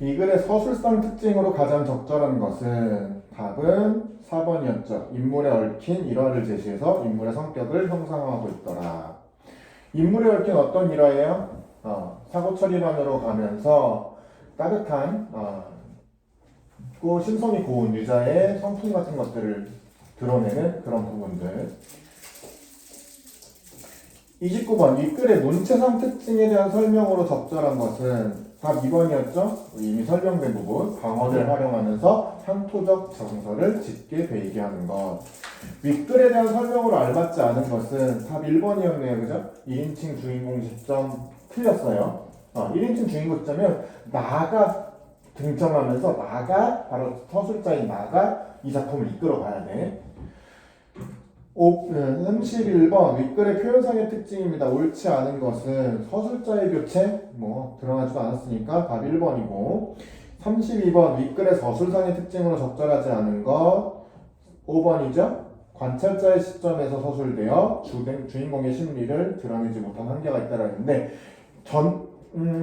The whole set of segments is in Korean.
이 글의 서술상 특징으로 가장 적절한 것은 답은 4번이었죠. 인물에 얽힌 일화를 제시해서 인물의 성격을 형상화하고 있더라. 인물에 얽힌 어떤 일화예요? 사고 처리반으로 가면서 따뜻한 심성이 고운 유자의 성품 같은 것들을 드러내는 그런 부분들. 29번 윗글의 문체상 특징에 대한 설명으로 적절한 것은 답 2번이었죠? 이미 설명된 부분. 방언을 활용하면서 향토적 정서를 짙게 배이게 하는 것. 윗글에 대한 설명으로 알맞지 않은 것은 답 1번이었네요. 그죠? 1인칭 주인공 시점 틀렸어요. 1인칭 주인공 시점은 나가 등장하면서 나가 바로 서술자인 나가 이 작품을 이끌어 가야 돼. 31번 윗글의 표현상의 특징입니다. 옳지 않은 것은 서술자의 교체 드러나지도 않았으니까 답 1번이고 32번 윗글의 서술상의 특징으로 적절하지 않은 것 5번이죠. 관찰자의 시점에서 서술되어 주인공의 심리를 드러내지 못한 한계가 있다라고 했는데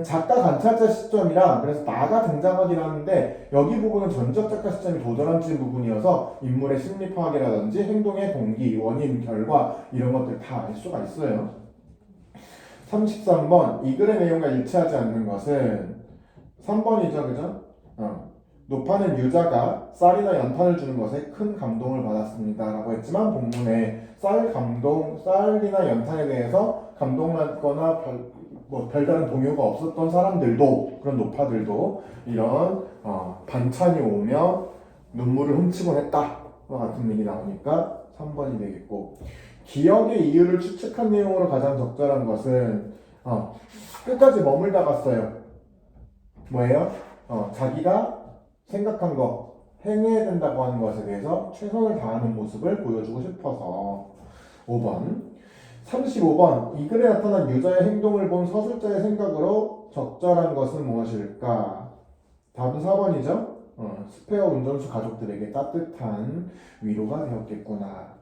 작가 관찰자 시점이랑 그래서 나가 등장하긴 하는데 여기 부분은 전적 작가 시점이 도드라진 부분이어서 인물의 심리 파악이라든지 행동의 동기, 원인, 결과 이런 것들 다 알 수가 있어요. 33번 이 글의 내용과 일치하지 않는 것은 3번이죠. 그죠? 노파는 유자가 쌀이나 연탄을 주는 것에 큰 감동을 받았습니다 라고 했지만 본문에 쌀이나 연탄에 대해서 감동받거나 별다른 동요가 없었던 사람들도 그런 노파들도 이런 반찬이 오면 눈물을 훔치곤 했다 같은 얘기 나오니까 3번이 되겠고 기억의 이유를 추측한 내용으로 가장 적절한 것은 끝까지 머물다 갔어요. 뭐예요? 자기가 생각한 거 행해야 된다고 하는 것에 대해서 최선을 다하는 모습을 보여주고 싶어서 5번 35번 이 글에 나타난 유자의 행동을 본 서술자의 생각으로 적절한 것은 무엇일까? 답은 4번이죠. 스페어 운전수 가족들에게 따뜻한 위로가 되었겠구나.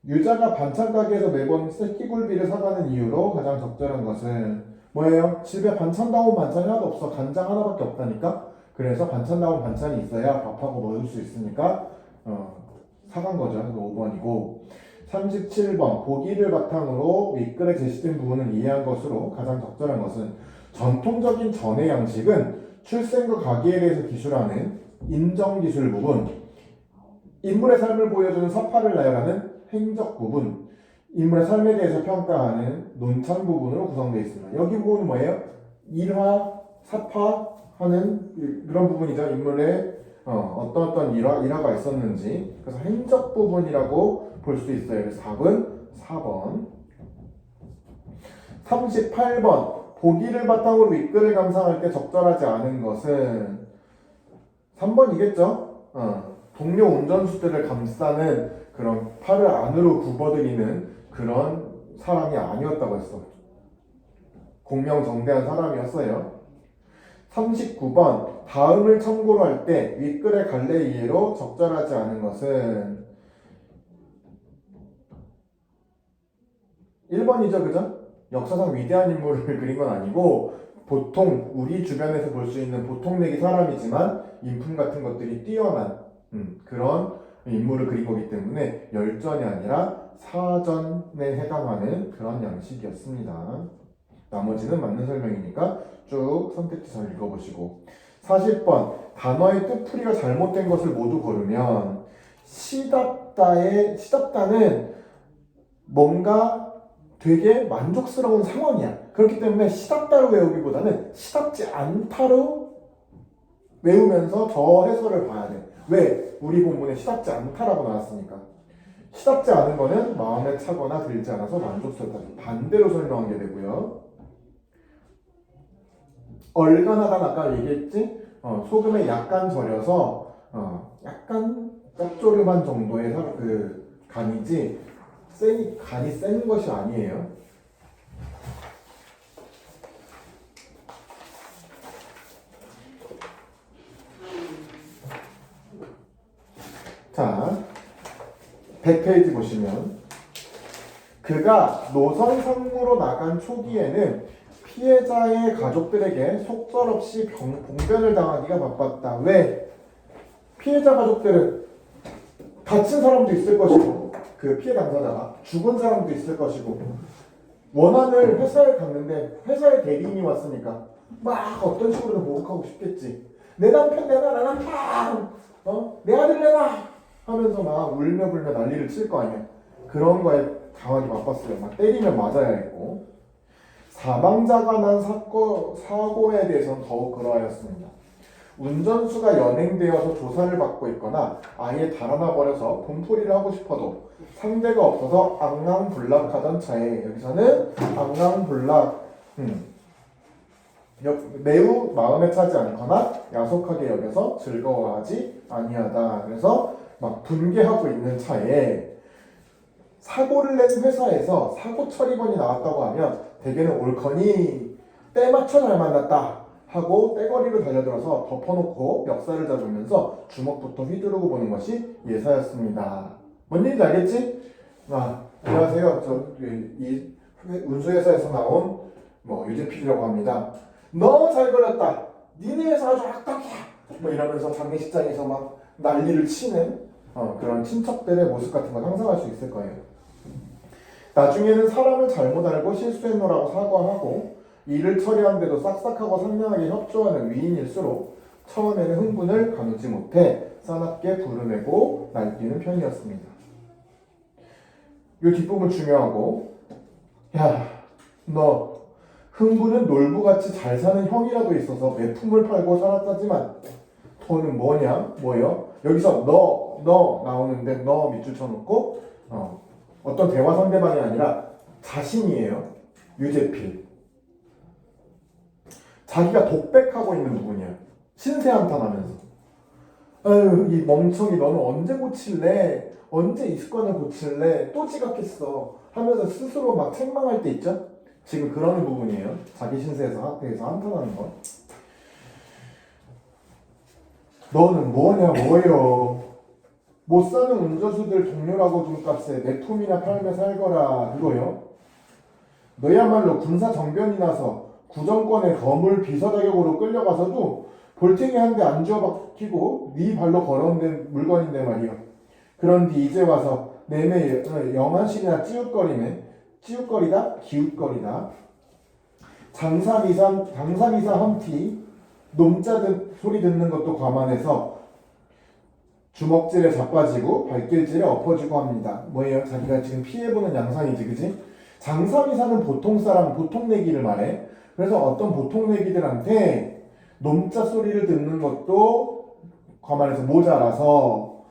유자가 반찬 가게에서 매번 새끼굴비를 사가는 이유로 가장 적절한 것은 뭐예요? 집에 반찬다운 반찬이 하나도 없어. 간장 하나밖에 없다니까? 그래서 반찬다운 반찬이 있어야 밥하고 먹을 수 있으니까 사간 거죠. 5번이고 37번 보기를 바탕으로 윗글에 제시된 부분을 이해한 것으로 가장 적절한 것은 전통적인 전해 양식은 출생과 가기에 대해서 기술하는 인정기술 부분, 인물의 삶을 보여주는 서파를 나열하는 행적 부분, 인물의 삶에 대해서 평가하는 논찬 부분으로 구성되어 있습니다. 여기 부분은 뭐예요? 일화, 사파하는 그런 부분이죠. 인물의 어떤 일화가 있었는지. 그래서 행적 부분이라고 볼 수 있어요. 그래서 답은 4번. 38번 보기를 바탕으로 윗글을 감상할 때 적절하지 않은 것은 3번이겠죠? 동료 운전수들을 감싸는 그런 팔을 안으로 굽어들이는 그런 사람이 아니었다고 했어. 공명정대한 사람이었어요. 39번 다음을 참고로 할 때 윗글의 갈래 이해로 적절하지 않은 것은 1번이죠. 그죠? 역사상 위대한 인물을 그린 건 아니고 보통 우리 주변에서 볼 수 있는 보통 내기 사람이지만 인품 같은 것들이 뛰어난 그런 인물을 그린 거기 때문에 열전이 아니라 사전에 해당하는 그런 양식이었습니다. 나머지는 맞는 설명이니까 쭉 선택지 잘 읽어보시고 40번 단어의 뜻풀이가 잘못된 것을 모두 고르면 시답다는 뭔가 되게 만족스러운 상황이야. 그렇기 때문에 시답다로 외우기보다는 시답지 않다로 외우면서 저 해설을 봐야 돼. 왜? 우리 본문에 시답지 않다라고 나왔으니까. 시답지 않은 거는 마음에 차거나 들지 않아서 만족스럽다. 반대로 설명하게 되고요. 얼간하다는 아까 얘기했지? 소금에 약간 절여서 약간 짭조름한 정도의 간이지 간이 센 것이 아니에요. 자, 100페이지 보시면 그가 노선 상무로 나간 초기에는 피해자의 가족들에게 속절없이 봉변을 당하기가 바빴다. 왜? 피해자 가족들은 다친 사람도 있을 것이고 그 피해 당사자가 죽은 사람도 있을 것이고 원한을 회사에 갔는데 회사에 대리인이 왔으니까 막 어떤 식으로든 보복하고 싶겠지. 내 남편 내놔, 내 남편, 내 아들 내놔 하면서 막 울며 불며 난리를 칠 거 아니야. 그런 거에 당하기 바빴어요. 막 때리면 맞아야 했고. 사망자가 난 사고에 대해서는 더욱 그러하였습니다. 운전수가 연행되어서 조사를 받고 있거나 아예 달아나 버려서 분풀이를 하고 싶어도 상대가 없어서 앙랑불락하던 차에, 여기서는 앙랑불락, 매우 마음에 차지 않거나 야속하게 여겨서 즐거워하지 아니하다. 그래서 막 분개하고 있는 차에 사고를 낸 회사에서 사고 처리번이 나왔다고 하면 대개는 옳거니 때 맞춰 잘 만났다 하고 떼거리로 달려들어서 덮어놓고 멱살을 잡으면서 주먹부터 휘두르고 보는 것이 예사였습니다. 뭔 얘기인지 알겠지? 안녕하세요. 이 운수회사에서 나온 유진 PD라고 합니다. 너무 잘 걸렸다. 니네 회사 아주 악덕이야. 이러면서 장례식장에서 막 난리를 치는 그런 친척들의 모습 같은 걸 상상할 수 있을 거예요. 나중에는 사람을 잘못 알고 실수했노라고 사과하고 일을 처리하는데도 싹싹하고 상냥하게 협조하는 위인일수록 처음에는 흥분을 가누지 못해 싸납게 부르내고 날뛰는 편이었습니다. 이 뒷부분 중요하고, 야, 너 흥부는 놀부같이 잘 사는 형이라도 있어서 매품을 팔고 살았다지만 돈은 뭐요? 여기서 너 나오는데 너 밑줄 쳐놓고 어떤 대화 상대방이 아니라 자신이에요. 유재필. 자기가 독백하고 있는 부분이야. 신세한탄하면서. 아유, 이 멍청이 너는 언제 고칠래? 언제 이 습관을 고칠래? 또 지각했어 하면서 스스로 막 책망할 때 있죠? 지금 그런 부분이에요. 자기 신세에서 한탄하는 거. 너는 뭐요? 못 사는 운전수들 동료라고 준 값에 매품이나 팔며 살거라. 그거요. 너야말로 군사 정변이 나서 구정권의 거물 비서 자격으로 끌려가서도 볼탱이 한 대 안 쥐어박히고 네 발로 걸어온 물건인데 말이요. 그런데 이제 와서 내내 영한실이나 찌웃거리다 기웃거리다. 장사미사 험티 놈자 소리 듣는 것도 과만해서 주먹질에 자빠지고 발길질에 엎어지고 합니다. 뭐예요? 자기가 지금 피해보는 양상이지, 그지? 장사미사는 보통 사람, 보통 내기를 말해. 그래서 어떤 보통 내기들한테 놈자 소리를 듣는 것도 과만해서 모자라서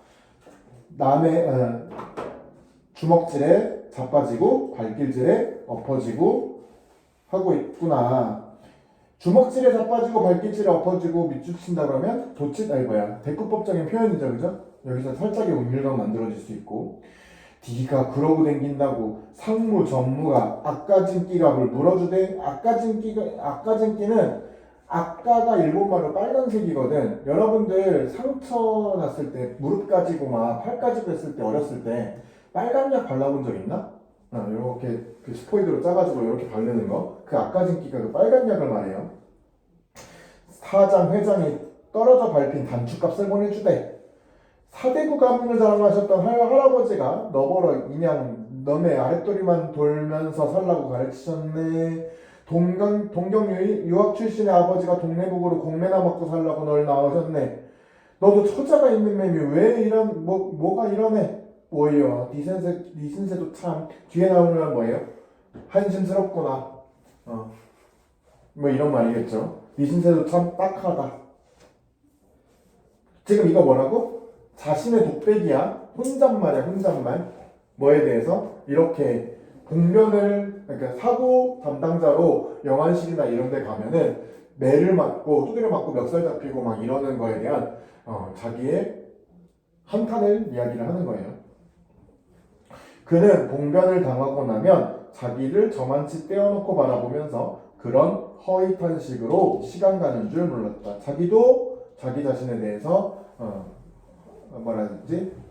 남의 주먹질에 자빠지고 발길질에 엎어지고 하고 있구나. 주먹질에 자빠지고 발길질에 엎어지고 밑줄친다 그러면 대꾸법적인 표현이죠, 그죠? 여기서 살짝의 운율감 만들어질 수 있고, 네가 그러고 댕긴다고 상무 전무가 아까진끼값을 물어주되, 아까진끼는 아까가 일본말로 빨간색이거든. 여러분들 상처 났을 때 무릎 까지고 막 팔 까지고 했을 때 어렸을 때 빨간 약 발라본 적 있나? 이렇게 그 스포이드로 짜가지고 이렇게 바르는 거, 그 아까진끼가 그 빨간 약을 말해요. 사장 회장이 떨어져 밟힌 단축값을 보내주대. 사대구 가문을 자랑하셨던 할아버지가 너버러 인양 너네 아랫도리만 돌면서 살라고 가르치셨네. 동경 유학 출신의 아버지가 동네북으로 공매나 먹고 살라고 널 낳으셨네. 너도 처자가 있는 맴이 왜 이런 뭐가 이러네. 뭐예요? 네 신세도 참 뒤에 나오면 뭐예요? 한심스럽구나. 이런 말이겠죠. 네 신세도 참 딱하다. 지금 이거 뭐라고? 자신의 독백이야. 혼잣말이야, 혼잣말. 뭐에 대해서? 이렇게 공면을, 그러니까 사고 담당자로 영안실이나 이런 데 가면은 매를 맞고 두드려 맞고 멱살 잡히고 막 이러는 거에 대한 자기의 한탄을 이야기를 하는 거예요. 그는 봉변을 당하고 나면 자기를 저만치 떼어놓고 바라보면서 그런 허위탄식으로 시간 가는 줄 몰랐다. 자기도 자기 자신에 대해서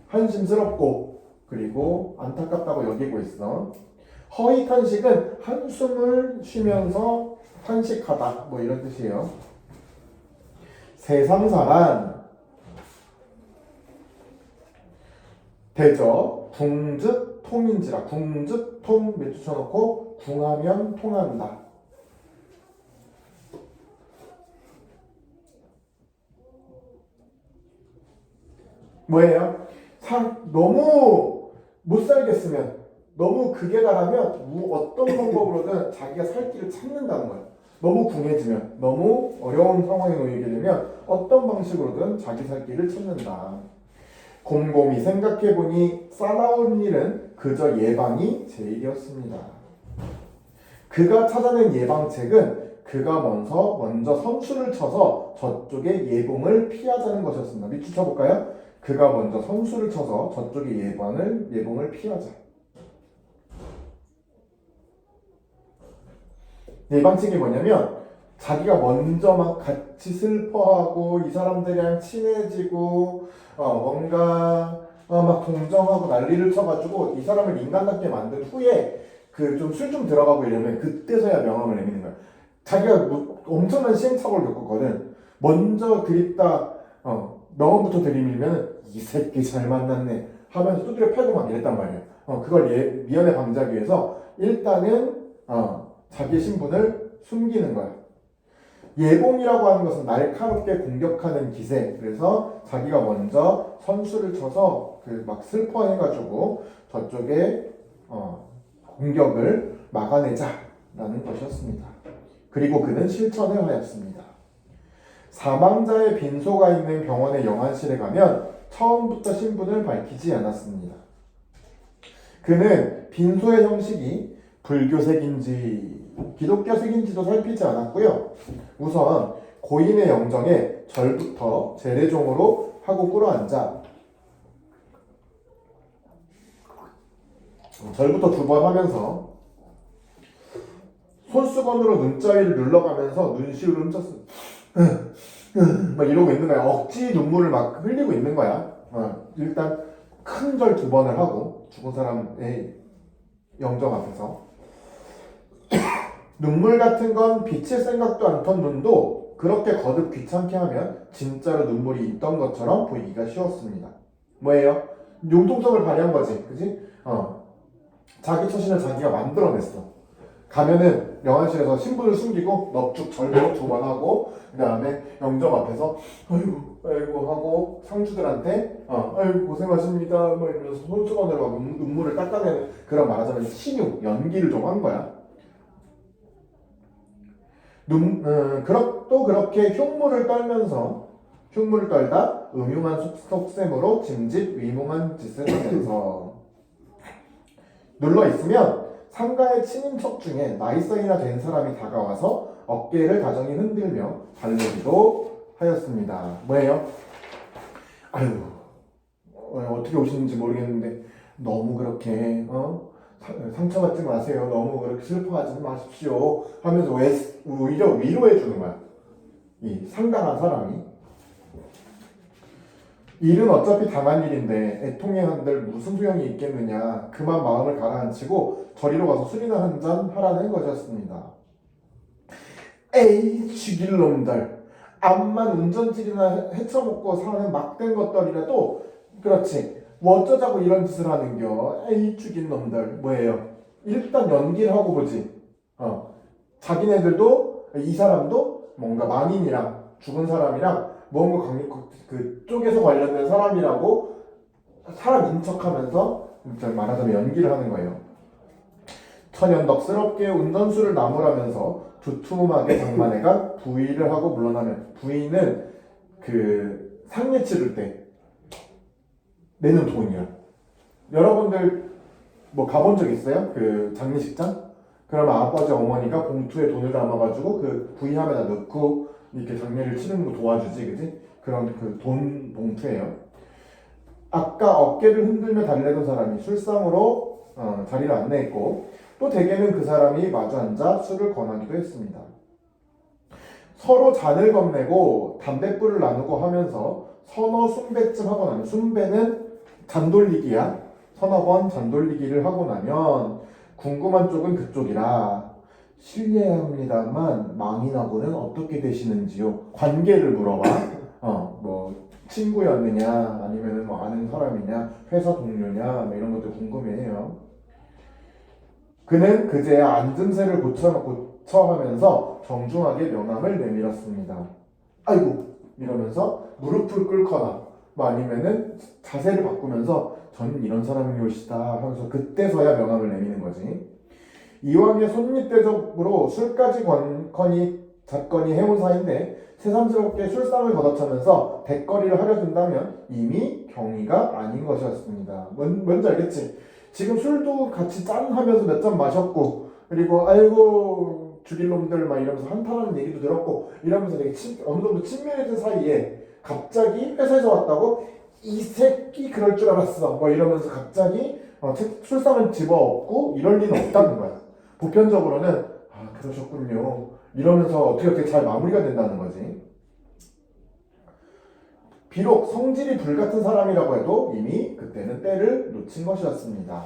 한심스럽고 그리고 안타깝다고 여기고 있어. 허위탄식은 한숨을 쉬면서 탄식하다 뭐 이런 뜻이에요. 세상사란 대저 궁즉 통인지라. 궁즉 통 몇 줄 쳐놓고 궁하면 통한다. 뭐예요? 너무 못 살겠으면, 너무 극에 달하면 어떤 방법으로든 자기가 살 길을 찾는다는 거예요. 너무 궁해지면, 너무 어려운 상황에 놓이게 되면 어떤 방식으로든 자기 살 길을 찾는다. 곰곰이 생각해보니 싸나운 일은 그저 예방이 제일이었습니다. 그가 찾아낸 예방책은 그가 먼저 선수를 쳐서 저쪽의 예봉을 피하자는 것이었습니다. 밑줄 쳐볼까요? 그가 먼저 선수를 쳐서 저쪽의 예봉을 피하자. 예방책이 뭐냐면 자기가 먼저 막 같이 슬퍼하고 이 사람들이랑 친해지고 뭔가 막 동정하고 난리를 쳐가지고 이 사람을 인간답게 만든 후에 그 좀 술 좀 들어가고 이러면 그때서야 명함을 내미는 거야. 자기가 엄청난 시행착오를 겪었거든. 먼저 그립다 명함부터 들이밀면 이 새끼 잘 만났네 하면서 두드려 패고 막 이랬단 말이야. 그걸 미연에 방지하기 위해서 일단은 자기의 신분을 숨기는 거야. 예봉이라고 하는 것은 날카롭게 공격하는 기세. 그래서 자기가 먼저 선수를 쳐서 그 막 슬퍼해가지고 저쪽에 공격을 막아내자라는 것이었습니다. 그리고 그는 실천을 하였습니다. 사망자의 빈소가 있는 병원의 영안실에 가면 처음부터 신분을 밝히지 않았습니다. 그는 빈소의 형식이 불교색인지 기독교색인지도 살피지 않았고요. 우선 고인의 영정에 절부터 재래종으로 하고 꿇어앉아 절부터 두 번 하면서 손수건으로 눈자위를 눌러가면서 눈시울을 훔쳤습니다. 막 이러고 있는 거야. 억지 눈물을 막 흘리고 있는 거야. 일단 큰 절 두 번을 하고 죽은 사람의 영정 앞에서 눈물 같은 건 비칠 생각도 않던 눈도 그렇게 거듭 귀찮게 하면 진짜로 눈물이 있던 것처럼 보이기가 쉬웠습니다. 뭐예요? 융통성을 발휘한 거지, 그지? 자기 처신을 자기가 만들어냈어. 가면은 영안실에서 신분을 숨기고 넙죽 절벽 두 번 하고 그 다음에 영정 앞에서 아이고 하고 상주들한테 아이고 고생하십니다 뭐 이러면서 손수건으로 막 눈물을 닦아내는 그런 말하자면 신용, 연기를 좀 한 거야. 또 그렇게 흉물을 떨다 음흉한 속셈으로 짐짓 위문한 짓을 하면서 눌러있으면 상가의 친인척 중에 나이성이나 된 사람이 다가와서 어깨를 다정히 흔들며 달래기도 하였습니다. 뭐예요? 아유 어떻게 오시는지 모르겠는데 너무 그렇게 상처받지 마세요. 너무 그렇게 슬퍼하지 마십시오 하면서 오히려 위로해 주는 거야. 이 상당한 사람이. 일은 어차피 당한 일인데 애통해 한들 무슨 소용이 있겠느냐. 그만 마음을 가라앉히고 저리로 가서 술이나 한잔 하라는 것이었습니다. 에이 죽일 놈들. 암만 운전질이나 헤쳐먹고 사는 막된 것들이라도 그렇지. 뭐 어쩌자고 이런 짓을 하는겨. 에이 죽인 놈들. 뭐예요? 일단 연기를 하고 보지. 자기네들도 이 사람도 뭔가 만인이랑 죽은 사람이랑 뭔가 그쪽에서 관련된 사람이라고 사람 인척하면서 말하자면 연기를 하는 거예요. 천연덕스럽게 운전수를 나무라면서 두툼하게 장만애가 부의를 하고 물러나면 부의는 그 상례 치를 때 내는 돈이야. 여러분들 뭐 가본 적 있어요? 그 장례식장? 그러면 아버지 어머니가 봉투에 돈을 담아가지고 그 부의함에다 넣고 이렇게 장례를 치는 거 도와주지, 그지? 그런 그 돈 봉투예요. 아까 어깨를 흔들며 달래던 사람이 술상으로 자리를 안내했고 또 대개는 그 사람이 마주 앉아 술을 권하기도 했습니다. 서로 잔을 건네고 담뱃불을 나누고 하면서 서너 순배쯤 하고 나면 순배는 잔돌리기야. 서너 번 잔돌리기를 하고 나면 궁금한 쪽은 그쪽이라 실례합니다만 망인하고는 어떻게 되시는지요? 관계를 물어봐. 뭐 친구였느냐, 아니면은 뭐 아는 사람이냐, 회사 동료냐, 뭐 이런 것들 궁금해해요. 그는 그제야 앉음새를 고쳐하면서 정중하게 명함을 내밀었습니다. 아이고 이러면서 무릎을 꿇거나 뭐 아니면은 자세를 바꾸면서 저는 이런 사람이올시다 하면서 그때서야 명함을 내미는 거지. 이왕의 손님 대접으로 술까지 잣거니 해온 사이인데 새삼스럽게 술상을 걷어차면서 대거리를 하려 든다면 이미 경위가 아닌 것이었습니다. 뭔지 알겠지? 지금 술도 같이 짠 하면서 몇 잔 마셨고 그리고 아이고 죽일 놈들 막 이러면서 한탄하는 얘기도 들었고 이러면서 되게 어느 정도 친밀해진 사이에 갑자기 회사에서 왔다고 이 새끼 그럴 줄 알았어 뭐 이러면서 갑자기 술상을 집어엎고 이럴 리는 없다는 거야. 보편적으로는 아 그러셨군요 이러면서 어떻게 잘 마무리가 된다는 거지. 비록 성질이 불같은 사람이라고 해도 이미 그때는 때를 놓친 것이었습니다.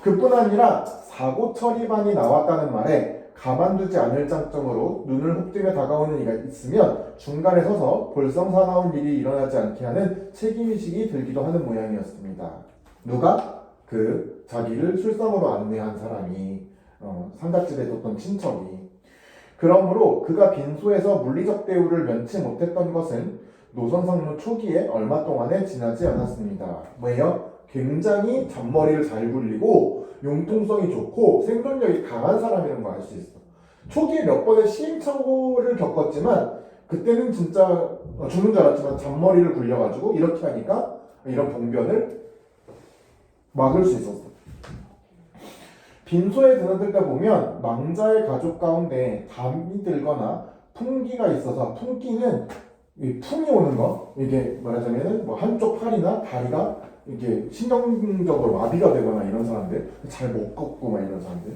그뿐 아니라 사고 처리반이 나왔다는 말에 가만두지 않을 장점으로 눈을 흡뜨며 다가오는 이가 있으면 중간에 서서 볼썽사나운 일이 일어나지 않게 하는 책임의식이 들기도 하는 모양이었습니다. 누가? 그 자기를 술상으로 안내한 사람이 상갓집에 있었던 친척이. 그러므로 그가 빈소에서 물리적 대우를 면치 못했던 것은 노선상무 초기에 얼마 동안에 지나지 않았습니다. 뭐예요? 굉장히 잔머리를 잘 굴리고 융통성이 좋고 생존력이 강한 사람이라는 걸 알 수 있어. 초기에 몇 번의 시행착오를 겪었지만 그때는 진짜 죽는 줄 알았지만 잔머리를 굴려가지고 이렇게 하니까 이런 봉변을 막을 수 있었어. 빈소에 드나들다 보면 망자의 가족 가운데 담이 들거나 풍기가 있어서 풍기는 풍이 오는 거 이게 말하자면은 뭐 한쪽 팔이나 다리가 이게 신경적으로 마비가 되거나 이런 사람들 잘 못 걷고 막 이런 사람들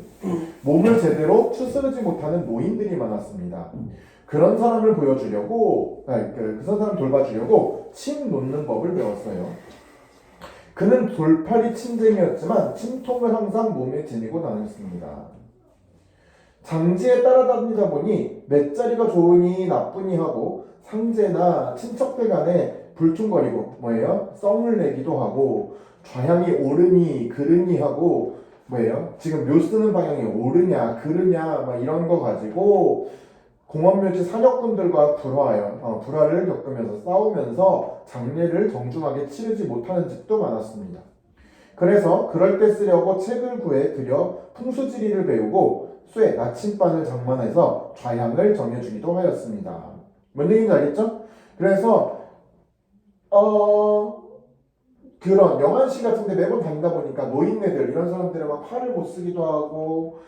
몸을 제대로 추스르지 못하는 노인들이 많았습니다. 그런 사람을 보여주려고 그런 사람 돌봐주려고 침 놓는 법을 배웠어요. 그는 돌팔이 침쟁이였지만 침통을 항상 몸에 지니고 다녔습니다. 장지에 따라다니다 보니 몇 자리가 좋으니 나쁘니 하고 상제나 친척들 간에 불퉁거리고 뭐예요? 썽을 내기도 하고 좌향이 오르니 그르니 하고 뭐예요? 지금 묘 쓰는 방향이 오르냐 그르냐 막 이런 거 가지고 공원묘지 사역꾼들과 불화를 겪으면서 싸우면서 장례를 정중하게 치르지 못하는 집도 많았습니다. 그래서 그럴 때 쓰려고 책을 구해 들여 풍수지리를 배우고 쇠, 나침반을 장만해서 좌향을 정해주기도 하였습니다. 뭔 얘기인지 알겠죠? 그래서 그런 영안시 같은데 매번 다니다 보니까 노인네들 이런 사람들은 막 팔을 못 쓰기도 하고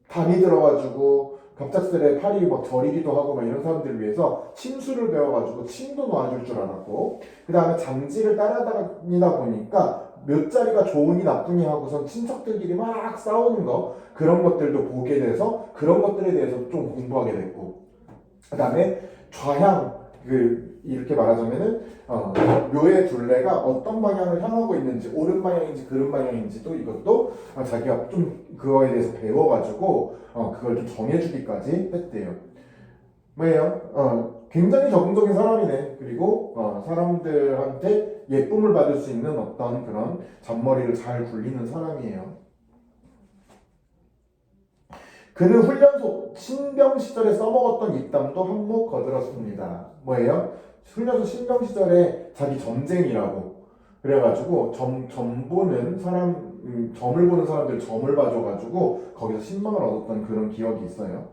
담이 들어가지고 갑작스레 팔이 막 저리기도 하고 막 이런 사람들을 위해서 침수를 배워가지고 침도 놔줄 줄 알았고 그 다음에 장지를 따라다니다 보니까 몇 자리가 좋으니 나쁘니 하고선 친척들끼리 막 싸우는 거 그런 것들도 보게 돼서 그런 것들에 대해서 좀 공부하게 됐고 그 다음에 좌향 이렇게 말하자면은 묘의 둘레가 어떤 방향을 향하고 있는지 오른 방향인지 그른 방향인지도 이것도 자기가 좀 그거에 대해서 배워가지고 그걸 좀 정해주기까지 했대요. 뭐예요? 굉장히 적응적인 사람이네. 그리고 사람들한테 예쁨을 받을 수 있는 어떤 그런 잔머리를 잘 굴리는 사람이에요. 그는 훈련소 신병 시절에 써먹었던 입담도 한몫 거들었습니다. 뭐예요? 훈련소 신병 시절에 자기 점쟁이라고 그래가지고 점을 보는 사람들 점을 봐줘가지고 거기서 신망을 얻었던 그런 기억이 있어요.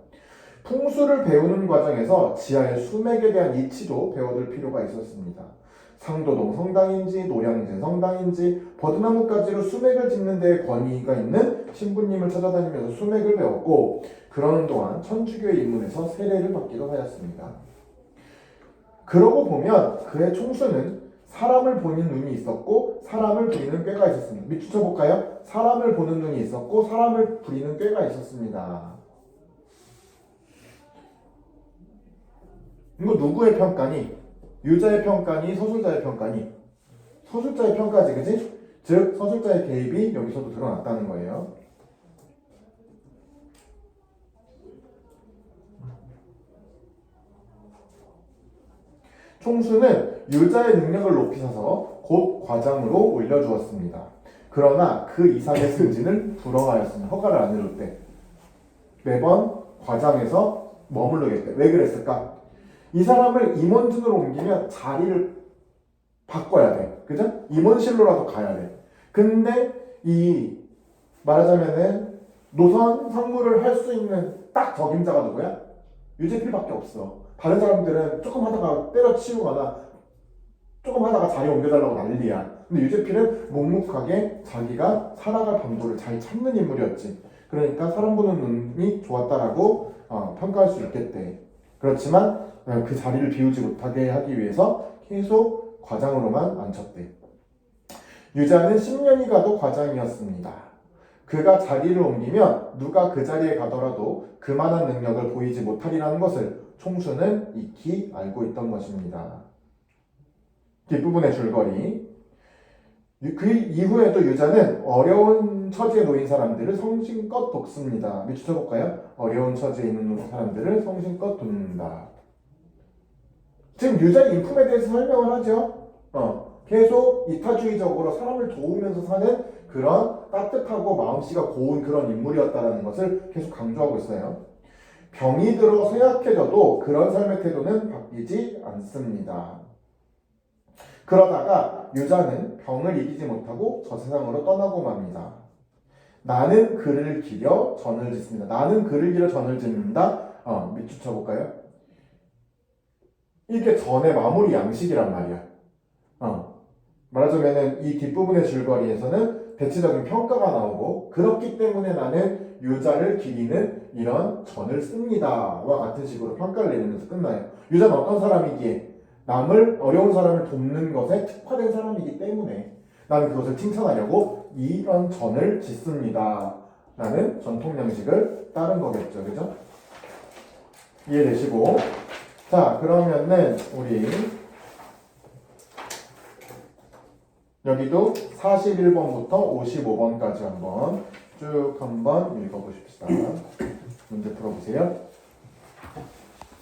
풍수를 배우는 과정에서 지하의 수맥에 대한 이치도 배워둘 필요가 있었습니다. 상도동 성당인지 노량진 성당인지 버드나무가지로 수맥을 짓는 데 권위가 있는 신부님을 찾아다니면서 수맥을 배웠고 그러는 동안 천주교에 입문해서 세례를 받기도 하였습니다. 그러고 보면 그의 총수는 사람을 보는 눈이 있었고 사람을 부리는 꾀가 있었습니다. 밑줄 쳐볼까요? 사람을 보는 눈이 있었고 사람을 부리는 꾀가 있었습니다. 이거 누구의 평가니? 유자의 평가니? 서술자의 평가니? 서술자의 평가지, 그치? 즉 서술자의 개입이 여기서도 드러났다는 거예요. 총수는 유자의 능력을 높이셔서 곧 과장으로 올려주었습니다. 그러나 그 이상의 승진을 불허하였습니다. 허가를 안 해줄 때 매번 과장에서 머무르겠대. 왜 그랬을까? 이 사람을 임원진으로 옮기면 자리를 바꿔야 돼. 그죠? 임원실로라도 가야 돼. 근데 이 말하자면은 노선 상무를 할 수 있는 딱 적임자가 누구야? 유재필밖에 없어. 다른 사람들은 조금 하다가 때려치우거나 조금 하다가 자리 옮겨달라고 난리야. 근데 유재필은 묵묵하게 자기가 살아갈 방도를 잘 찾는 인물이었지. 그러니까 사람 보는 눈이 좋았다라고 평가할 수 있겠대. 그렇지만 그 자리를 비우지 못하게 하기 위해서 계속 과장으로만 앉혔대. 유자는 10년이 가도 과장이었습니다. 그가 자리를 옮기면 누가 그 자리에 가더라도 그만한 능력을 보이지 못하리라는 것을 총수는 익히 알고 있던 것입니다. 뒷부분의 줄거리. 그 이후에도 유자는 어려운 처지에 놓인 사람들을 성심껏 돕습니다. 밑줄 쳐볼까요? 어려운 처지에 있는 사람들을 성심껏 돕는다. 지금 유자의 인품에 대해서 설명을 하죠. 계속 이타주의적으로 사람을 도우면서 사는 그런 따뜻하고 마음씨가 고운 그런 인물이었다는 것을 계속 강조하고 있어요. 병이 들어 쇠약해져도 그런 삶의 태도는 바뀌지 않습니다. 그러다가 유자는 병을 이기지 못하고 저 세상으로 떠나고 맙니다. 나는 그를 기려 전을 짓습니다. 나는 그를 기려 전을 짓는다. 밑줄 쳐볼까요? 이게 전의 마무리 양식이란 말이야. 말하자면은 이 뒷부분의 줄거리에서는 대체적인 평가가 나오고 그렇기 때문에 나는 유자를 기리는 이런 전을 씁니다와 같은 식으로 평가를 내리면서 끝나요. 유자는 어떤 사람이기에 남을 어려운 사람을 돕는 것에 특화된 사람이기 때문에 나는 그것을 칭찬하려고 이런 전을 짓습니다. 라는 전통 양식을 따른 거겠죠. 그죠? 이해되시고 자 그러면은 우리 여기도 41번부터 55번까지 한번 쭉 한번 읽어보십시다. 문제 풀어보세요.